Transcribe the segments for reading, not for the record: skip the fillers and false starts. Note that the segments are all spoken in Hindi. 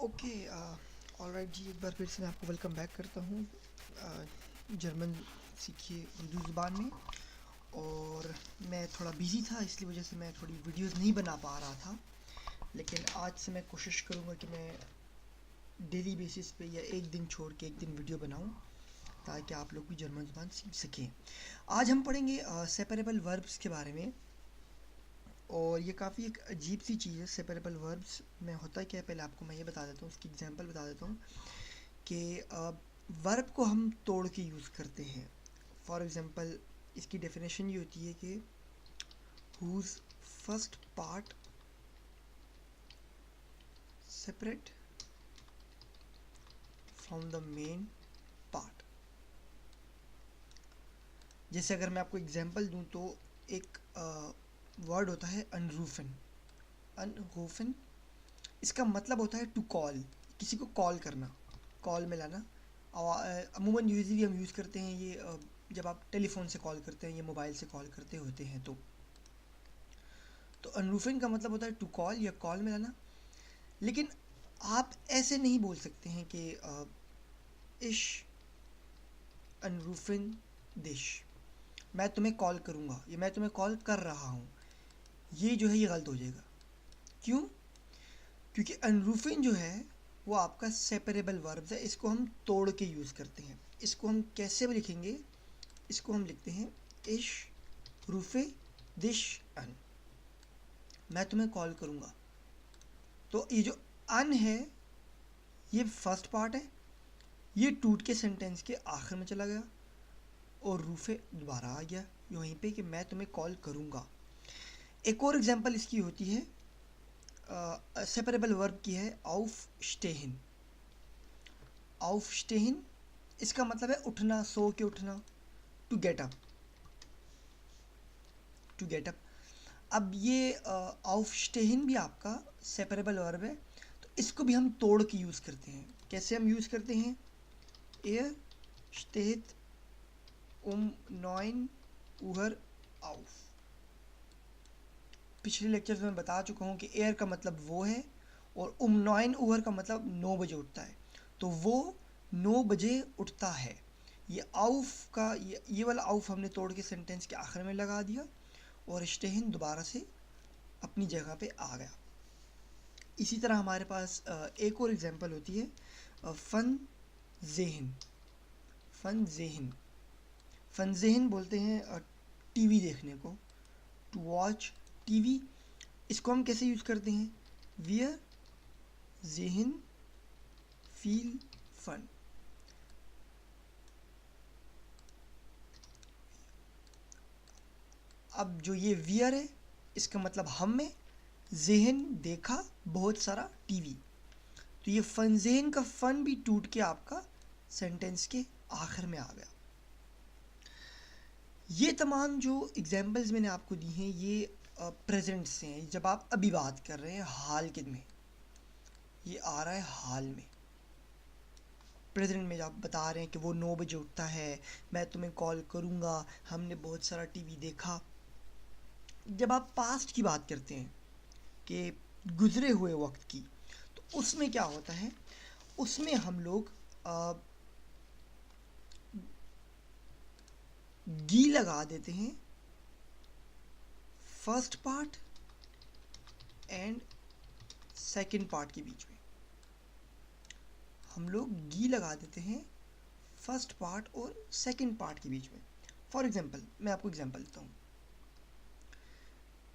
ओके ऑलराइट जी, एक बार फिर से मैं आपको वेलकम बैक करता हूँ जर्मन सीखिए उर्दू ज़ुबान में। और मैं थोड़ा बिज़ी था, इसलिए वजह से मैं थोड़ी वीडियोस नहीं बना पा रहा था, लेकिन आज से मैं कोशिश करूँगा कि मैं डेली बेसिस पे या एक दिन छोड़ के एक दिन वीडियो बनाऊँ, ताकि आप लोग भी जर्मन ज़ुबान सीख सकें। आज हम पढ़ेंगे सेपरेबल वर्ब्स के बारे में। और ये काफ़ी एक अजीब सी चीज़ है। सेपरेबल वर्ब्स में होता क्या है, पहले आपको मैं ये बता देता हूँ, उसकी एग्जांपल बता देता हूँ कि वर्ब को हम तोड़ के यूज़ करते हैं। फॉर एग्ज़ाम्पल इसकी डेफिनेशन ये होती है कि who's first part separate from the main part. जैसे अगर मैं आपको एग्जांपल दूं तो एक वर्ड होता है अनरूफन। अनरूफन, इसका मतलब होता है टू कॉल, किसी को कॉल करना, कॉल में लाना। अमूमन यूजली हम यूज़ करते हैं ये जब आप टेलीफोन से कॉल करते हैं या मोबाइल से कॉल करते होते हैं तो अनरूफिंग का मतलब होता है टू कॉल या कॉल में लाना। लेकिन आप ऐसे नहीं बोल सकते हैं कि इश अनरूफिन दिश, मैं तुम्हें कॉल करूँगा या मैं तुम्हें कॉल कर रहा हूँ, ये जो है ये गलत हो जाएगा। क्यों? क्योंकि अनरूफिन जो है वो आपका सेपरेबल वर्ब है, इसको हम तोड़ के यूज़ करते हैं। इसको हम कैसे भी लिखेंगे, इसको हम लिखते हैं इश रूफे दिश अन, मैं तुम्हें कॉल करूँगा। तो ये जो अन है ये फर्स्ट पार्ट है, ये टूट के सेंटेंस के आखिर में चला गया और रूफे दोबारा आ गया वहीं पे कि मैं तुम्हें कॉल करूँगा। एक और एग्जांपल इसकी होती है सेपरेबल वर्ब की है आउफ स्टेहिन। आउफ स्टेहिन इसका मतलब है उठना, सो के उठना, to get up, to get up. अब ये आउफ स्टेहिन भी आपका सेपरेबल वर्ब है, तो इसको भी हम तोड़ के यूज़ करते हैं। कैसे हम यूज़ करते हैं? एयर स्टेट नॉइन उहर आउफ। पिछले लेक्चर्स में बता चुका हूँ कि एयर का मतलब वो है और नॉइन उहर का मतलब 9 बजे उठता है, तो वो 9 बजे उठता है। ये आउफ का ये वाला आउफ हमने तोड़ के सेंटेंस के आखिर में लगा दिया और स्टेहिन दोबारा से अपनी जगह पे आ गया। इसी तरह हमारे पास एक और एग्जांपल होती है फ़न ज़ेहन। फ़न ज़ेहन, फ़न ज़ेहन बोलते हैं टीवी देखने को, टू वॉच टीवी। इसको हम कैसे यूज़ करते हैं? वियर ज़ेहन फील फन। अब जो ये वियर है इसका मतलब हम में, ज़ेहन देखा बहुत सारा टीवी, तो ये फ़न ज़ेहन का फ़न भी टूट के आपका सेंटेंस के आखिर में आ गया। ये तमाम जो एग्जाम्पल्स मैंने आपको दी हैं ये प्रेजेंट से हैं, जब आप अभी बात कर रहे हैं हाल के में, ये आ रहा है हाल में। प्रेजेंट में आप बता रहे हैं कि वो 9 बजे उठता है, मैं तुम्हें कॉल करूँगा, हमने बहुत सारा टीवी देखा। जब आप पास्ट की बात करते हैं कि गुज़रे हुए वक्त की, तो उसमें क्या होता है, उसमें हम लोग गी लगा देते हैं first part and second part के बीच में। हम लोग गी लगा देते हैं फर्स्ट पार्ट और सेकंड पार्ट के बीच में। फॉर एग्जांपल मैं आपको एग्जांपल देता हूँ,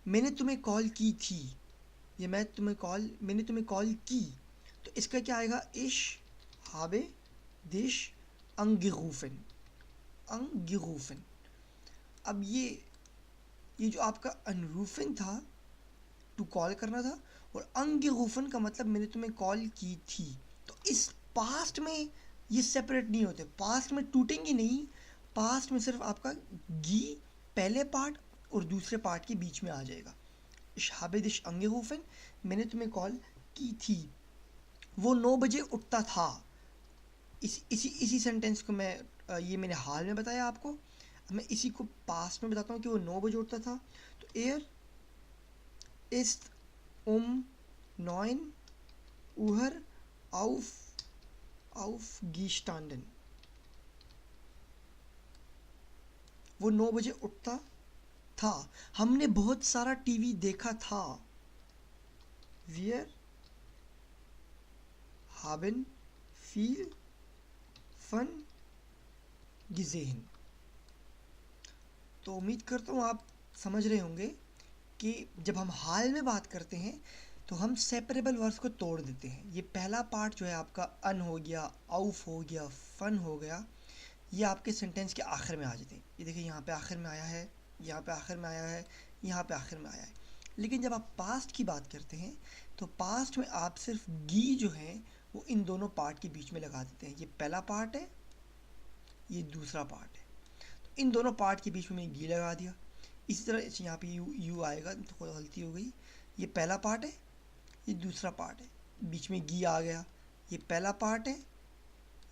मैंने तुम्हें कॉल की थी, या मैंने तुम्हें कॉल की, तो इसका क्या आएगा? इश हाबे दिश अंगरूफन, अंगरूफन। अब ये जो आपका अनरूफन था, टू कॉल करना था, और अंगरूफन का मतलब मैंने तुम्हें कॉल की थी। तो इस पास्ट में ये सेपरेट नहीं होते, पास्ट में टूटेंगे नहीं, पास्ट में सिर्फ आपका गी पहले पार्ट और दूसरे पार्ट के बीच में आ जाएगा। शाबिदिश अंगेरूफन, मैंने तुम्हें कॉल की थी, वो 9 बजे उठता था। इसी सेंटेंस को ये मैंने हाल में बताया आपको, मैं इसी को पास्ट में बताता हूँ कि वो 9 बजे उठता था। तो एयर इस 9 उहर auf gestanden, वो 9 बजे उठता था। हमने बहुत सारा टीवी देखा था। Wir haben viel fun gesehen। तो उम्मीद करता हूँ आप समझ रहे होंगे कि जब हम हाल में बात करते हैं तो हम सेपरेबल वर्ब्स को तोड़ देते हैं। ये पहला पार्ट जो है आपका अन हो गया, आउफ हो गया, फन हो गया, ये आपके सेंटेंस के आखिर में आ जाते हैं। ये देखिए यहाँ पे आखिर में आया है, यहाँ पे आखिर में आया है, यहाँ पे आखिर में आया है। लेकिन जब आप पास्ट की बात करते हैं तो पास्ट में आप सिर्फ गी जो है वो इन दोनों पार्ट के बीच में लगा देते हैं। ये पहला पार्ट है, ये दूसरा पार्ट है, तो इन दोनों पार्ट के बीच में मैंने गी लगा दिया। इसी तरह यहाँ पे यू आएगा, तो गलती हो गई। ये पहला पार्ट है, ये दूसरा पार्ट है, बीच में गी आ गया। ये पहला पार्ट है,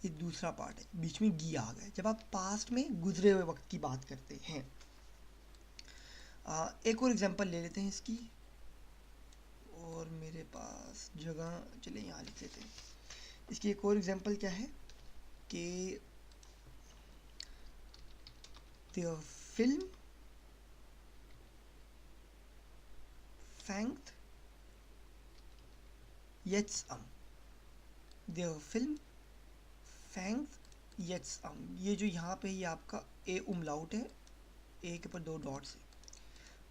ये दूसरा पार्ट है, बीच में गी आ गया। जब आप पास्ट में गुजरे हुए वक्त की बात करते हैं। एक और एग्जांपल ले लेते हैं इसकी, और मेरे पास जगह, चले यहाँ लिख लेते हैं। इसकी एक और एग्जांपल क्या है कि der Film fängt jetzt an। Der Film fängt jetzt an। ये जो यहाँ पे ये आपका ए उमलाउट है, ए के ऊपर 2 डॉट्स है,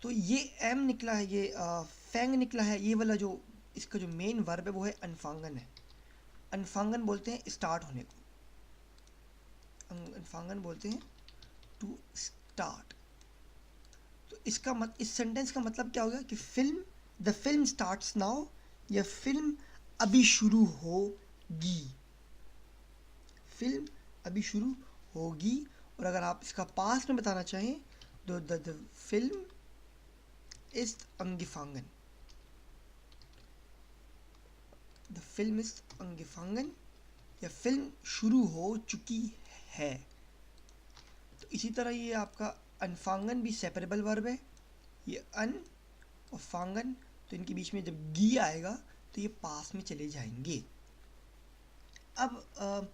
तो ये एम निकला है, ये फैंग निकला है। ये वाला जो इसका जो मेन वर्ब है वो है अनफांगन है। अनफांगन बोलते हैं स्टार्ट होने को, अनफांगन बोलते हैं टू स्टार्ट। तो इसका इस सेंटेंस का मतलब क्या होगा कि द फिल्म स्टार्ट्स नाउ, या फिल्म अभी शुरू होगी, फिल्म अभी शुरू होगी। और अगर आप इसका पास्ट में बताना चाहें तो the film ist angefangen, the film is angefangen, या फिल्म शुरू हो चुकी है। तो इसी तरह ये आपका अनफांगन भी सेपरेबल वर्ब है। ये अन और फांगन, तो इनके बीच में जब गी आएगा तो ये पास में चले जाएंगे। अब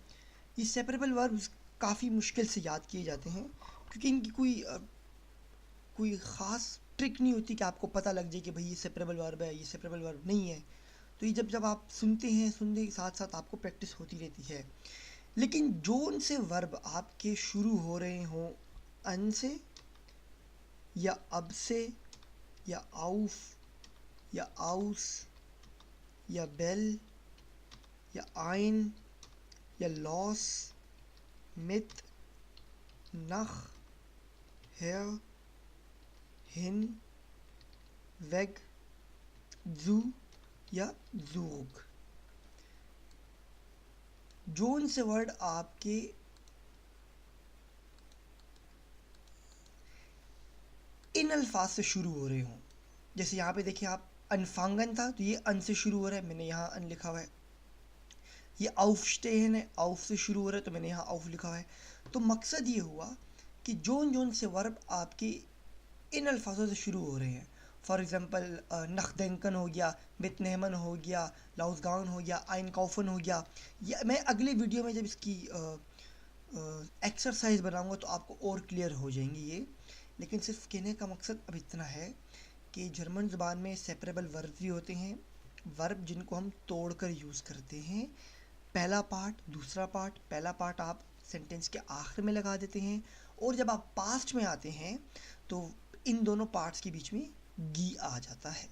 ये सेपरेबल वर्ब्स काफ़ी मुश्किल से याद किए जाते हैं, क्योंकि इनकी कोई ख़ास ट्रिक नहीं होती कि आपको पता लग जाए कि भाई ये सेपरेबल वर्ब है, ये सेपरेबल वर्ब नहीं है। तो ये जब आप सुनते हैं, सुनने के साथ साथ आपको प्रैक्टिस होती रहती है। लेकिन जोन से वर्ब आपके शुरू हो रहे हों अन से, या अब से, या आउफ, या आउस, या बेल, या आइन, या लॉस, मित, नख, हेर, हिन, वेग, जू, या जूग, जोन से वर्ड आपके इन अल्फाज से शुरू हो रहे हों। जैसे यहाँ पे देखिए आप, अनफांगन था तो ये अन से शुरू हो रहा है, मैंने यहाँ अन लिखा हुआ है। ये आउफस्टेहन है, आउफ से शुरू हो रहा है, तो मैंने यहाँ आउफ लिखा हुआ है। तो मकसद ये हुआ कि जोन जोन से वर्ब आपके इन अल्फाजों से शुरू हो रहे हैं। फॉर एग्ज़ाम्पल नखदेंकन हो गया, बितनेमन हो गया, लाउसगान हो गया, आइन कौफन हो गया। या मैं अगले वीडियो में जब इसकी एक्सरसाइज बनाऊंगा तो आपको और क्लियर हो जाएंगी ये। लेकिन सिर्फ कहने का मकसद अब इतना है कि जर्मन ज़ुबान में सेपरेबल वर्ब भी होते हैं, वर्ब जिनको हम तोड़कर यूज़ करते हैं। पहला पार्ट, दूसरा पार्ट, पहला पार्ट आप सेंटेंस के आखिर में लगा देते हैं, और जब आप पास्ट में आते हैं तो इन दोनों पार्ट्स के बीच में गी आ जाता है।